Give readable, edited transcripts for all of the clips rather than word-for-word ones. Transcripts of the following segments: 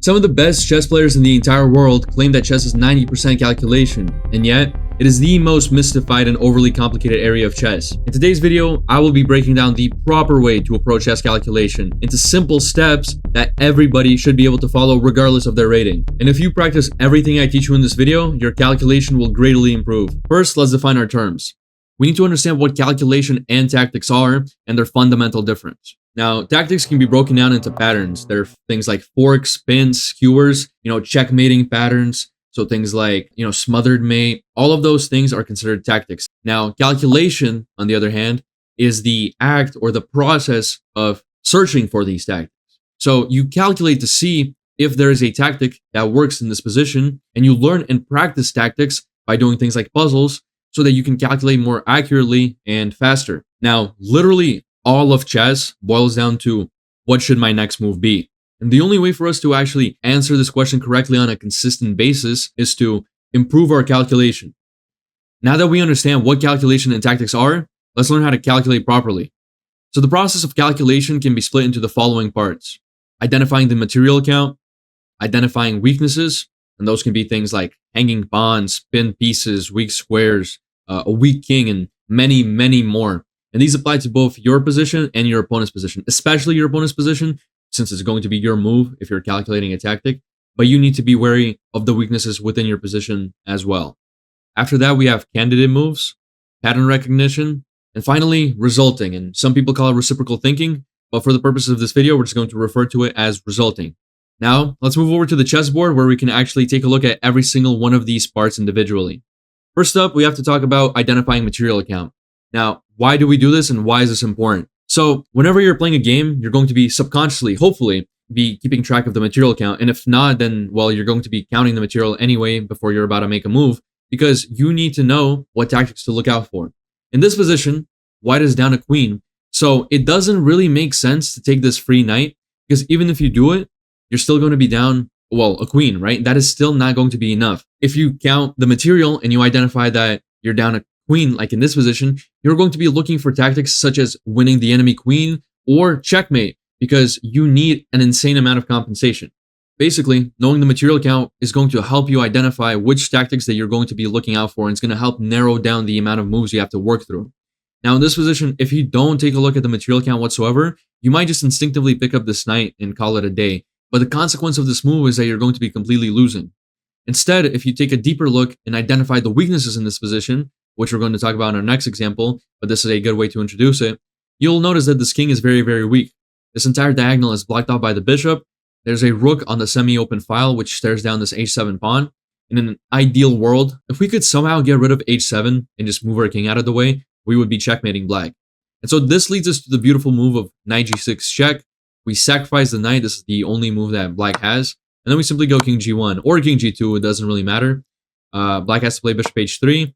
Some of the best chess players in the entire world claim that chess is 90% calculation, and yet, it is the most mystified and overly complicated area of chess. In today's video, I will be breaking down the proper way to approach chess calculation into simple steps that everybody should be able to follow regardless of their rating. And if you practice everything I teach you in this video, your calculation will greatly improve. First, let's define our terms. We need to understand what calculation and tactics are and their fundamental difference. Now, tactics can be broken down into patterns. There are things like forks, spins, skewers, checkmating patterns. So things like, smothered mate, all of those things are considered tactics. Now, calculation, on the other hand, is the act or the process of searching for these tactics. So you calculate to see if there is a tactic that works in this position, and you learn and practice tactics by doing things like puzzles so that you can calculate more accurately and faster. Now, literally all of chess boils down to what should my next move be? And the only way for us to actually answer this question correctly on a consistent basis is to improve our calculation. Now that we understand what calculation and tactics are, let's learn how to calculate properly. So the process of calculation can be split into the following parts: identifying the material count, identifying weaknesses, and those can be things like hanging pawns, spin pieces, weak squares, a weak king, and many, many more. And these apply to both your position and your opponent's position, especially your opponent's position, since it's going to be your move if you're calculating a tactic, but you need to be wary of the weaknesses within your position as well. After that, we have candidate moves, pattern recognition, and finally, resulting. And some people call it reciprocal thinking, but for the purposes of this video, we're just going to refer to it as resulting. Now, let's move over to the chessboard where we can actually take a look at every single one of these parts individually. First up, we have to talk about identifying material count. Now, why do we do this and why is this important? So whenever you're playing a game, you're going to be subconsciously, hopefully, be keeping track of the material count. And if not, then, well, you're going to be counting the material anyway before you're about to make a move, because you need to know what tactics to look out for. In this position, white is down a queen. So it doesn't really make sense to take this free knight, because even if you do it, you're still going to be down, well, a queen, right? That is still not going to be enough. If you count the material and you identify that you're down a queen, like in this position, you're going to be looking for tactics such as winning the enemy queen or checkmate, because you need an insane amount of compensation. Basically, knowing the material count is going to help you identify which tactics that you're going to be looking out for, and it's going to help narrow down the amount of moves you have to work through. Now, in this position, if you don't take a look at the material count whatsoever, you might just instinctively pick up this knight and call it a day. But the consequence of this move is that you're going to be completely losing. Instead, if you take a deeper look and identify the weaknesses in this position, which we're going to talk about in our next example, but this is a good way to introduce it, you'll notice that this king is very, very weak. This entire diagonal is blocked off by the bishop. There's a rook on the semi-open file, which stares down this h7 pawn. In an ideal world, if we could somehow get rid of h7 and just move our king out of the way, we would be checkmating black. And so this leads us to the beautiful move of knight g6 check. We sacrifice the knight. This is the only move that black has. And then we simply go king g1 or king g2. It doesn't really matter. Black has to play bishop h3.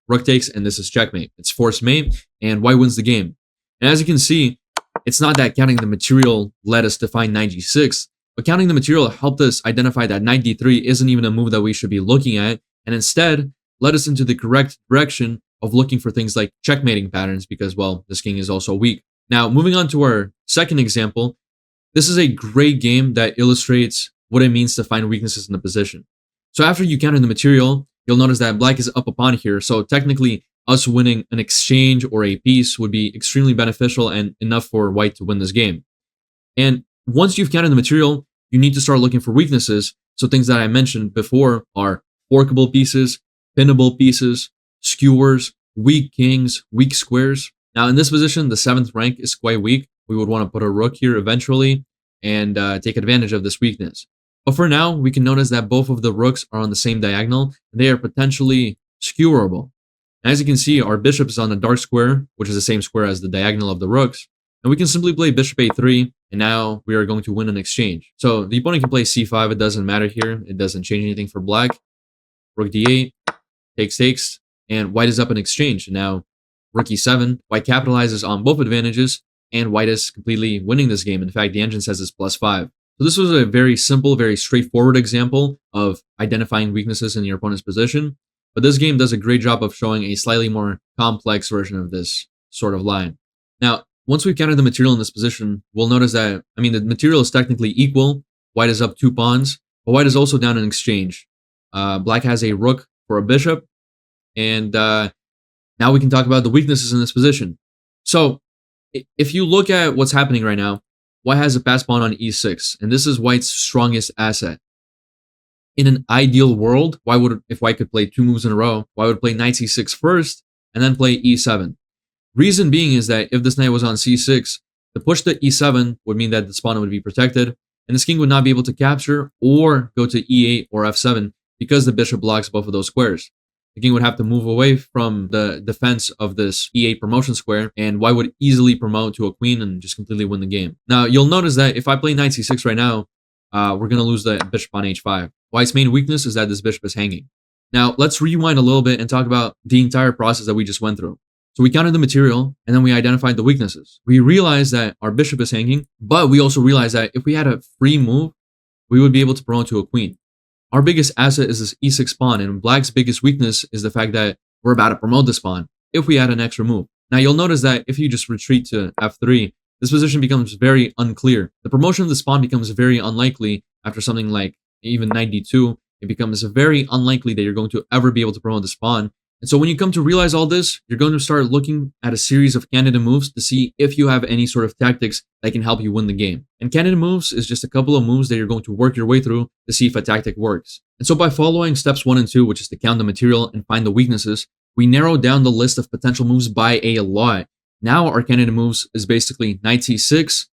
Rook takes, and this is checkmate. It's forced mate, and white wins the game. And as you can see, it's not that counting the material led us to find knight g6, but counting the material helped us identify that knight d3 isn't even a move that we should be looking at, and instead led us into the correct direction of looking for things like checkmating patterns, because, well, this king is also weak. Now, moving on to our second example, this is a great game that illustrates what it means to find weaknesses in the position. So after you counter the material, you'll notice that black is up a pawn here. So technically, us winning an exchange or a piece would be extremely beneficial and enough for white to win this game. And once you've counted the material, you need to start looking for weaknesses. So things that I mentioned before are forkable pieces, pinnable pieces, skewers, weak kings, weak squares. Now in this position, the 7th rank is quite weak. We would want to put a rook here eventually and take advantage of this weakness. But for now, we can notice that both of the rooks are on the same diagonal, and they are potentially skewerable. And as you can see, our bishop is on a dark square, which is the same square as the diagonal of the rooks. And we can simply play bishop a3, and now we are going to win an exchange. So the opponent can play c5, it doesn't matter here. It doesn't change anything for black. Rook d8, takes, and white is up in exchange. And now rook e7, white capitalizes on both advantages, and white is completely winning this game. In fact, the engine says it's +5. So this was a very simple, very straightforward example of identifying weaknesses in your opponent's position. But this game does a great job of showing a slightly more complex version of this sort of line. Now, once we've counted the material in this position, we'll notice that, the material is technically equal, white is up 2 pawns, but white is also down in exchange. Black has a rook for a bishop, and now we can talk about the weaknesses in this position. So if you look at what's happening right now, white has a passed pawn on e6, and this is white's strongest asset. In an ideal world, if white could play 2 moves in a row, white would play knight c6 first, and then play e7. Reason being is that if this knight was on c6, the push to e7 would mean that the pawn would be protected, and this king would not be able to capture or go to e8 or f7 because the bishop blocks both of those squares. The king would have to move away from the defense of this e8 promotion square, and white would easily promote to a queen and just completely win the game. Now, you'll notice that if I play knight c6 right now, we're going to lose the bishop on h5. White's main weakness is that this bishop is hanging. Now, let's rewind a little bit and talk about the entire process that we just went through. So we counted the material, and then we identified the weaknesses. We realized that our bishop is hanging, but we also realized that if we had a free move, we would be able to promote to a queen. Our biggest asset is this e6 pawn, and black's biggest weakness is the fact that we're about to promote this pawn if we add an extra move. Now, you'll notice that if you just retreat to f3, this position becomes very unclear. The promotion of this pawn becomes very unlikely after something like even knight d2. It becomes very unlikely that you're going to ever be able to promote this pawn. And so when you come to realize all this, you're going to start looking at a series of candidate moves to see if you have any sort of tactics that can help you win the game. And candidate moves is just a couple of moves that you're going to work your way through to see if a tactic works. And so by following steps 1 and 2, which is to count the material and find the weaknesses, we narrow down the list of potential moves by a lot. Now our candidate moves is basically knight c6,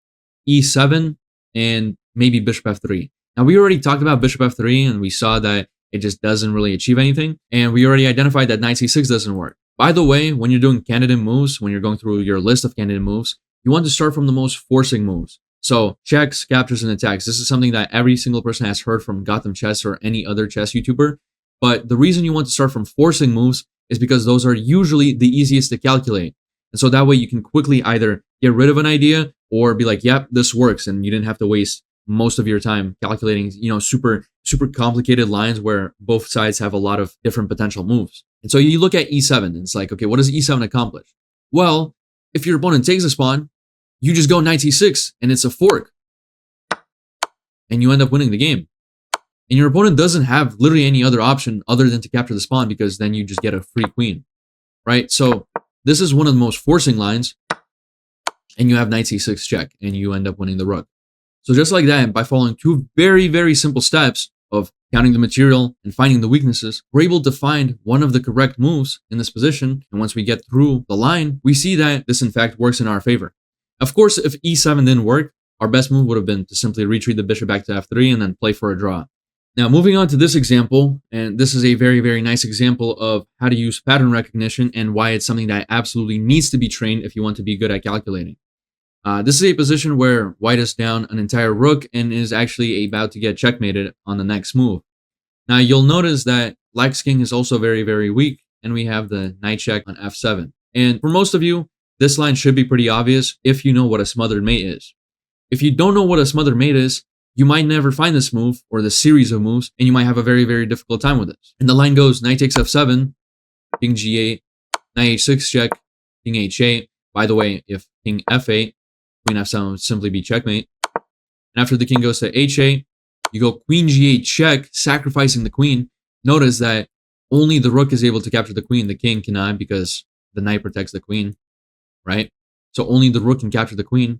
e7, and maybe bishop f3. Now we already talked about bishop f3, and we saw that it just doesn't really achieve anything. And we already identified that knight c6 doesn't work. By the way, when you're doing candidate moves, when you're going through your list of candidate moves, you want to start from the most forcing moves. So checks, captures, and attacks. This is something that every single person has heard from VadimChess or any other chess YouTuber. But the reason you want to start from forcing moves is because those are usually the easiest to calculate. And so that way you can quickly either get rid of an idea or be like, yep, this works. And you didn't have to waste most of your time calculating, super complicated lines where both sides have a lot of different potential moves. And so you look at e7 and it's like, okay, what does e7 accomplish? Well, if your opponent takes a pawn, you just go knight c6 and it's a fork. And you end up winning the game. And your opponent doesn't have literally any other option other than to capture the pawn, because then you just get a free queen, right? So this is one of the most forcing lines, and you have knight c6 check, and you end up winning the rook. So just like that, by following 2 very, very simple steps of counting the material and finding the weaknesses, we're able to find one of the correct moves in this position. And once we get through the line, we see that this in fact works in our favor. Of course, if e7 didn't work, our best move would have been to simply retreat the bishop back to f3 and then play for a draw. Now, moving on to this example, and this is a very, very nice example of how to use pattern recognition and why it's something that absolutely needs to be trained if you want to be good at calculating. This is a position where white is down an entire rook and is actually about to get checkmated on the next move. Now, you'll notice that black's king is also very, very weak, and we have the knight check on f7. And for most of you, this line should be pretty obvious if you know what a smothered mate is. If you don't know what a smothered mate is, you might never find this move or this series of moves, and you might have a very, very difficult time with this. And the line goes knight takes f7, king g8, knight h6 check, king h8. By the way, if king f8, queen f7 would simply be checkmate. And after the king goes to h8, you go queen g8 check, sacrificing the queen. Notice that only the rook is able to capture the queen. The king cannot, because the knight protects the queen, right? So only the rook can capture the queen.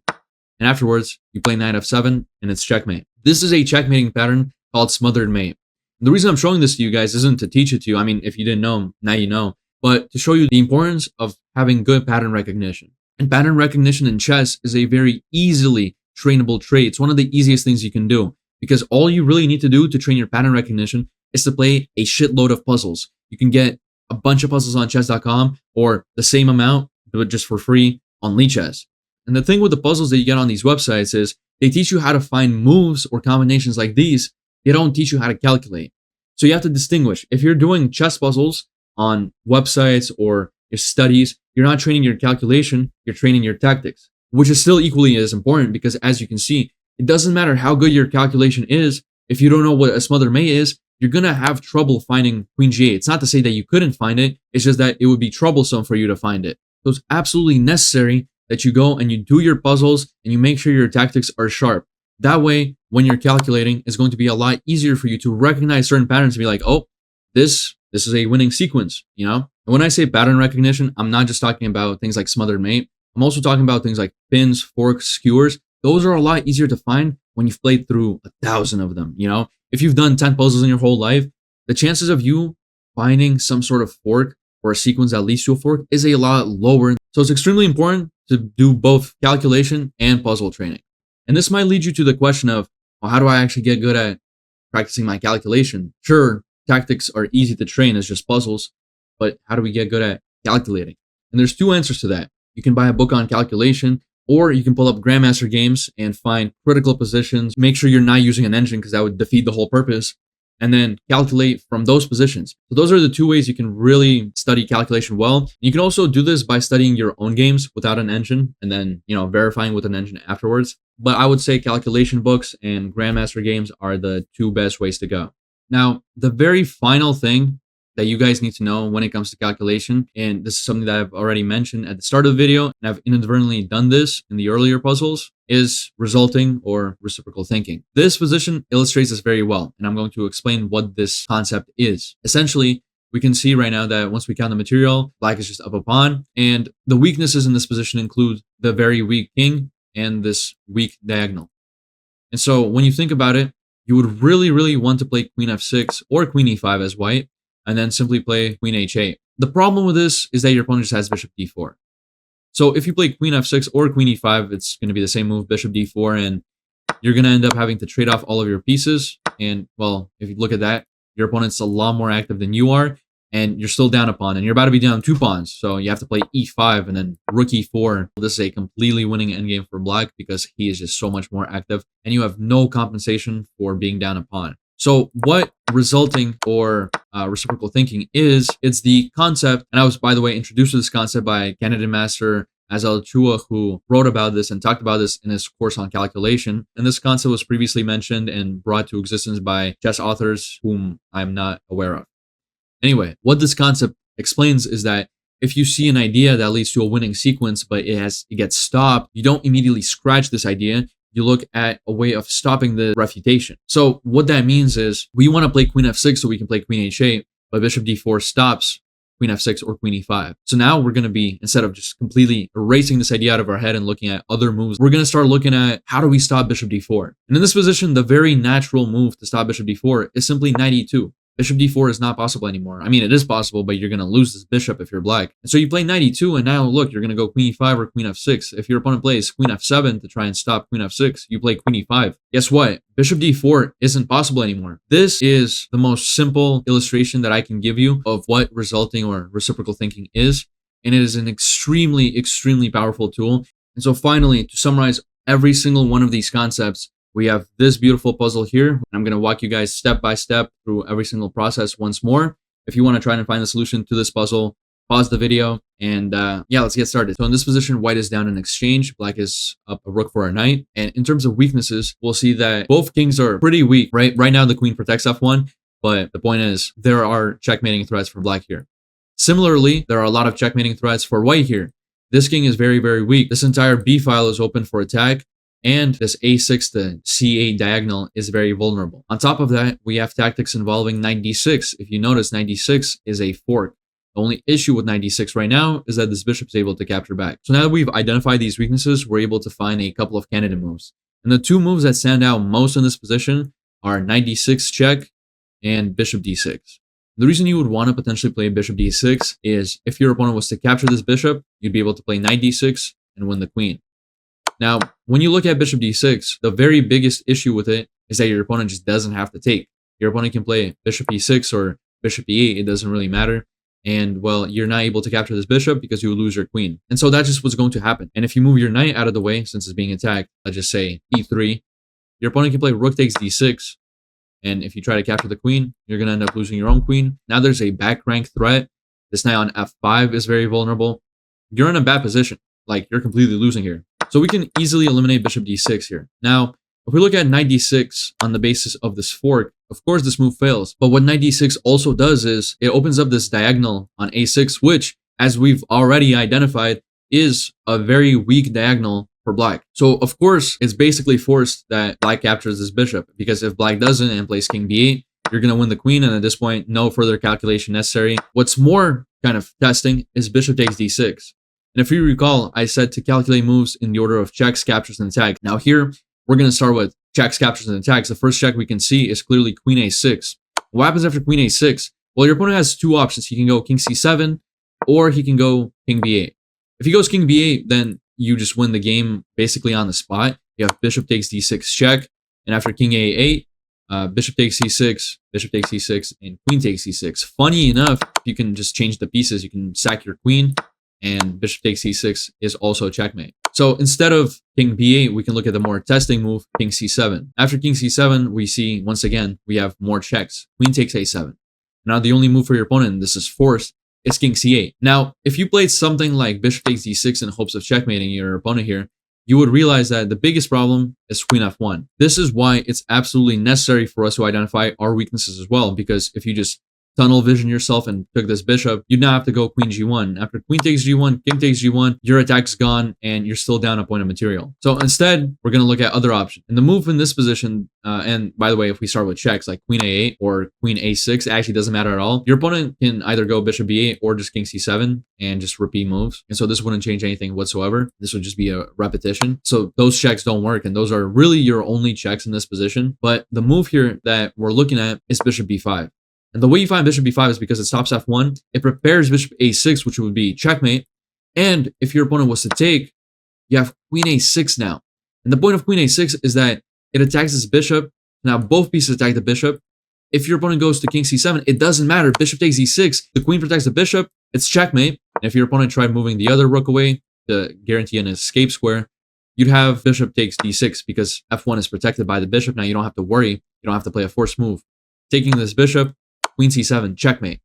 And afterwards, you play knight f7, and it's checkmate. This is a checkmating pattern called smothered mate. And the reason I'm showing this to you guys isn't to teach it to you. I mean, if you didn't know, now you know. But to show you the importance of having good pattern recognition. And pattern recognition in chess is a very easily trainable trait. It's one of the easiest things you can do, because all you really need to do to train your pattern recognition is to play a shitload of puzzles. You can get a bunch of puzzles on chess.com, or the same amount, but just for free on Lichess. And the thing with the puzzles that you get on these websites is they teach you how to find moves or combinations like these. They don't teach you how to calculate. So you have to distinguish. If you're doing chess puzzles on websites or your studies, you're not training your calculation, you're training your tactics, which is still equally as important, because as you can see, it doesn't matter how good your calculation is. If you don't know what a smothered mate is, you're going to have trouble finding queen g8. It's not to say that you couldn't find it. It's just that it would be troublesome for you to find it. So it's absolutely necessary that you go and you do your puzzles and you make sure your tactics are sharp. That way, when you're calculating, it's going to be a lot easier for you to recognize certain patterns and be like, oh, this is a winning sequence, you know? And when I say pattern recognition, I'm not just talking about things like smothered mate. I'm also talking about things like pins, forks, skewers. Those are a lot easier to find when you've played through 1,000 of them, you know? If you've done 10 puzzles in your whole life, the chances of you finding some sort of fork or a sequence that leads to a fork is a lot lower. So it's extremely important to do both calculation and puzzle training. And this might lead you to the question of, well, how do I actually get good at practicing my calculation? Sure, tactics are easy to train as just puzzles, but how do we get good at calculating? And there's two answers to that. You can buy a book on calculation, or you can pull up Grandmaster games and find critical positions. Make sure you're not using an engine because that would defeat the whole purpose. And then calculate from those positions. So those are the two ways you can really study calculation well. You can also do this by studying your own games without an engine and then, verifying with an engine afterwards. But I would say calculation books and Grandmaster games are the two best ways to go. Now, the very final thing that you guys need to know when it comes to calculation, and this is something that I've already mentioned at the start of the video, and I've inadvertently done this in the earlier puzzles, is resulting or reciprocal thinking. This position illustrates this very well, and I'm going to explain what this concept is. Essentially, we can see right now that once we count the material, black is just up a pawn, and the weaknesses in this position include the very weak king and this weak diagonal. And so when you think about it, you would really want to play queen f6 or queen e5 as white, and then simply play queen h8. The problem with this is that your opponent just has bishop d4. So if you play queen f6 or queen e5, it's going to be the same move, bishop d4, and you're going to end up having to trade off all of your pieces. And, well, if you look at that, your opponent's a lot more active than you are, and you're still down a pawn, and you're about to be down 2 pawns. So you have to play e5 and then rook e4. This is a completely winning endgame for black because he is just so much more active, and you have no compensation for being down a pawn. So what resulting or reciprocal thinking is, it's the concept, and I was, by the way, introduced to this concept by Canada Master Azal Chua, who wrote about this and talked about this in his course on calculation. And this concept was previously mentioned and brought to existence by chess authors whom I'm not aware of. Anyway, what this concept explains is that if you see an idea that leads to a winning sequence, but it gets stopped, you don't immediately scratch this idea. You look at a way of stopping the refutation. So what that means is we want to play queen f6 so we can play queen h8, but bishop d4 stops queen f6 or queen e5. So now we're going to be, instead of just completely erasing this idea out of our head and looking at other moves, we're going to start looking at how do we stop bishop d4. And in this position, the very natural move to stop bishop d4 is simply knight e2. Bishop d4 is not possible anymore. I mean, it is possible, but you're going to lose this bishop if you're black. And so you play knight e2, and now look, you're going to go queen e5 or queen f6. If your opponent plays queen f7 to try and stop queen f6, you play queen e5. Guess what? Bishop d4 isn't possible anymore. This is the most simple illustration that I can give you of what resulting or reciprocal thinking is. And it is an extremely powerful tool. And so finally, to summarize every single one of these concepts, we have this beautiful puzzle here. I'm going to walk you guys step by step through every single process once more. If you want to try and find the solution to this puzzle, pause the video and let's get started. So in this position, white is down in exchange. Black is up a rook for a knight. And in terms of weaknesses, we'll see that both kings are pretty weak, right? Right now, the queen protects f1, but the point is there are checkmating threats for black here. Similarly, there are a lot of checkmating threats for white here. This king is very weak. This entire b file is open for attack. And this a6 to c8 diagonal is very vulnerable. On top of that, we have tactics involving knight d6. If you notice, knight d6 is a fork. The only issue with knight d6 right now is that this bishop is able to capture back. So now that we've identified these weaknesses, we're able to find a couple of candidate moves. And the two moves that stand out most in this position are knight d6 check and bishop d6. The reason you would want to potentially play bishop d6 is if your opponent was to capture this bishop, you'd be able to play knight d6 and win the queen. Now, when you look at bishop d6, the very biggest issue with it is that your opponent just doesn't have to take. Your opponent can play bishop e6 or bishop e8. It doesn't really matter. And, well, you're not able to capture this bishop because you will lose your queen. And so that's just what's going to happen. And if you move your knight out of the way, since it's being attacked, let's just say e3, your opponent can play rook takes d6. And if you try to capture the queen, you're going to end up losing your own queen. Now there's a back rank threat. This knight on f5 is very vulnerable. You're in a bad position. Like, you're completely losing here. So we can easily eliminate bishop d6 here. Now, if we look at knight d6 on the basis of this fork, of course this move fails. But what knight d6 also does is it opens up this diagonal on a6, which, as we've already identified, is a very weak diagonal for black. So of course, it's basically forced that black captures this bishop, because if black doesn't and plays king b8, you're going to win the queen, and at this point, no further calculation necessary. What's more kind of testing is bishop takes d6. And if you recall, I said to calculate moves in the order of checks, captures, and attacks. Now here, we're going to start with checks, captures, and attacks. The first check we can see is clearly queen a6. What happens after queen a6? Well, your opponent has two options. He can go king c7, or he can go king b8. If he goes king b8, then you just win the game basically on the spot. You have bishop takes d6 check, and after king a8, bishop takes c6, bishop takes c6, and queen takes c6. Funny enough, you can just change the pieces. You can sack your queen, and bishop takes c6 is also checkmate. So instead of king b8, we can look at the more testing move, king c7. After king c7, we see, once again, we have more checks. Queen takes a7. Now the only move for your opponent, and this is forced, is king c8. Now, if you played something like bishop takes d6 in hopes of checkmating your opponent here, you would realize that the biggest problem is queen f1. This is why it's absolutely necessary for us to identify our weaknesses as well, because if you just tunnel vision yourself and took this bishop, you'd now have to go queen g1. After queen takes g1, king takes g1, your attack's gone, and you're still down a point of material. So instead, we're going to look at other options. And the move in this position, and by the way, if we start with checks like queen a8 or queen a6, it actually doesn't matter at all. Your opponent can either go bishop b8 or just king c7 and just repeat moves. And so this wouldn't change anything whatsoever. This would just be a repetition. So those checks don't work, and those are really your only checks in this position. But the move here that we're looking at is bishop b5. And the way you find bishop b5 is because it stops f1. It prepares bishop a6, which would be checkmate. And if your opponent was to take, you have queen a6 now. And the point of queen a6 is that it attacks this bishop. Now both pieces attack the bishop. If your opponent goes to king c7, it doesn't matter. Bishop takes e6. The queen protects the bishop. It's checkmate. And if your opponent tried moving the other rook away to guarantee an escape square, you'd have bishop takes d6 because f1 is protected by the bishop. Now you don't have to worry. You don't have to play a forced move. Taking this bishop, queen c7, checkmate.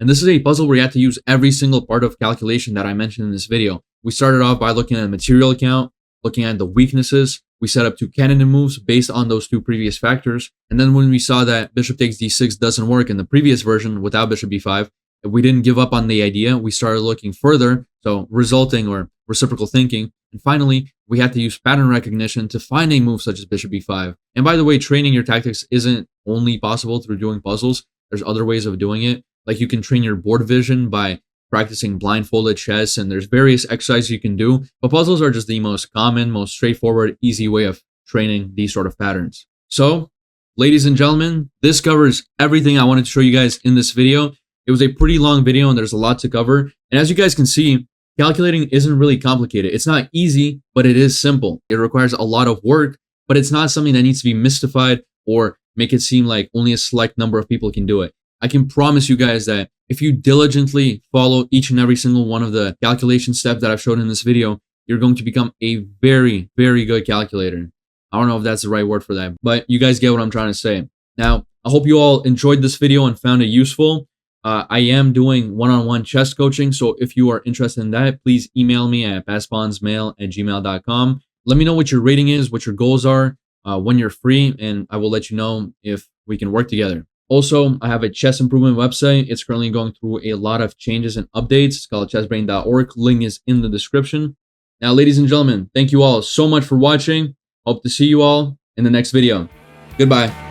And this is a puzzle where you have to use every single part of calculation that I mentioned in this video. We started off by looking at the material count, looking at the weaknesses. We set up two candidate moves based on those two previous factors. And then when we saw that bishop takes d6 doesn't work in the previous version without bishop b5, we didn't give up on the idea. We started looking further, so resulting or reciprocal thinking. And finally, we had to use pattern recognition to find a move such as bishop b5. And by the way, training your tactics isn't only possible through doing puzzles. There's other ways of doing it. Like you can train your board vision by practicing blindfolded chess, and there's various exercises you can do. But puzzles are just the most common, most straightforward, easy way of training these sort of patterns. So, ladies and gentlemen, this covers everything I wanted to show you guys in this video. It was a pretty long video and there's a lot to cover. And as you guys can see, calculating isn't really complicated. It's not easy, but it is simple. It requires a lot of work, but it's not something that needs to be mystified or make it seem like only a select number of people can do it. I can promise you guys that if you diligently follow each and every single one of the calculation steps that I've shown in this video, you're going to become a very, very good calculator. I don't know if that's the right word for that, but you guys get what I'm trying to say. Now, I hope you all enjoyed this video and found it useful. I am doing one-on-one chess coaching, so if you are interested in that, please email me at passpawnsmail@gmail.com. Let me know what your rating is, what your goals are, when you're free, and I will let you know if we can work together. Also, I have a chess improvement website. It's currently going through a lot of changes and updates. It's called chessbrain.org. Link is in the description. Now, ladies and gentlemen, thank you all so much for watching. Hope to see you all in the next video. Goodbye.